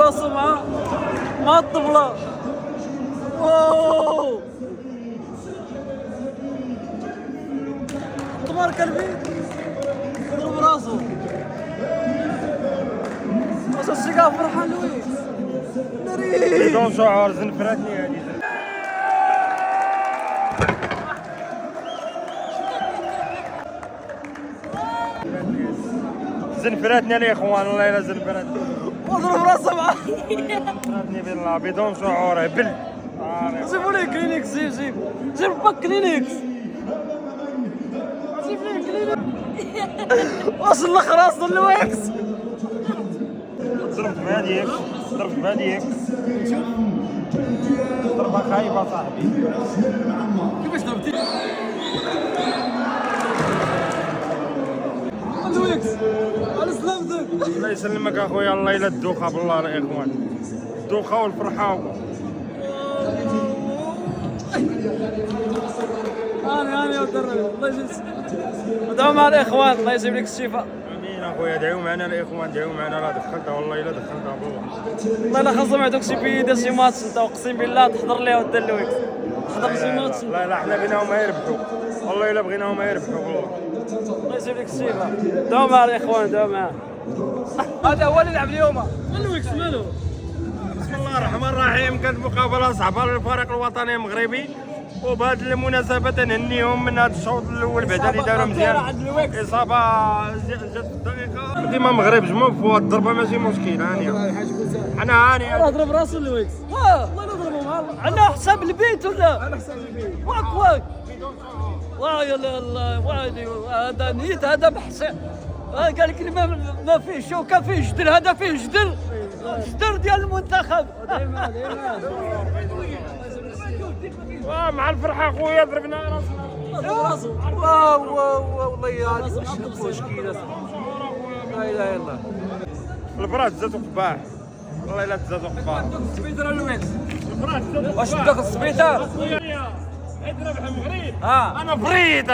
راسه مع الطبلة. اوه طمار كلبي ضرب راسه. واش الشيكا فرحان لويس ناري بدون شعور زنفرتني هذه. زنفرتني الاخوان والله الا زنفرتني. وضرب راسه معاه. زنفرتني بالله بدون شعور هبل. جيبوا لي كلينكس. جيب باك كلينكس. جيب لي كلينكس. واش الاخر اصلا لويكس. ضربت بهذيك ضربة خايبة صاحبي. كيفاش ضربتي؟ لويكس على سلامتك. الله يسلمك اخويا. الله الا الدوخة بالله الاخوان. الدوخة والفرحة. هاني يا درب الله يجزيك. ودعوا مع الاخوان الله يجيب لك الشفاء. امين اخويا. دعيو معنا الاخوان دعيو معنا. لا دخلتها والله الا دخلتها بالله. والله الا خاصهم يعطوك شي بيدة شي ماتش انت اقسم بالله تحضر ليه ودير لويكس. تحضر شي ماتش. لا حنا بغيناهم يربحوا والله الا بغيناهم يربحوا والله. الله يجيب لك الشفاء. دعوا مع الاخوان دعوا معاه. هذا هو اللي يلعب اليوم. لويكس مالو؟ بسم الله الرحمن الرحيم. كانت مقابله صعبه للفريق الوطني المغربي، وبهذه المناسبه نهنيهم من هذا الشوط الاول بعد اللي داروا مزيان. اصابه جات في الدقيقه ديما المغرب جمعوا في واحد الضربه ماشي مشكل. هانيه انا هاني ضرب راسو لويكس. والله لا ضربوا على حساب البيت ولا على حساب البيت. واك واه يلا هذا نيت هذا بحسن. قال لك ما فيه شوكه فيه جدر. هذا فيه جدر ديال المنتخب. ديما مع الفرحه خويا ضربنا راسنا. والله يا مشكله. لا اله الا الله. الفراش زادو قباح والله الا زادو قباح. السبيطار لويكس الفراش زادو واش بداك السبيطار؟ عيد ربح المغرب. ها انا فريد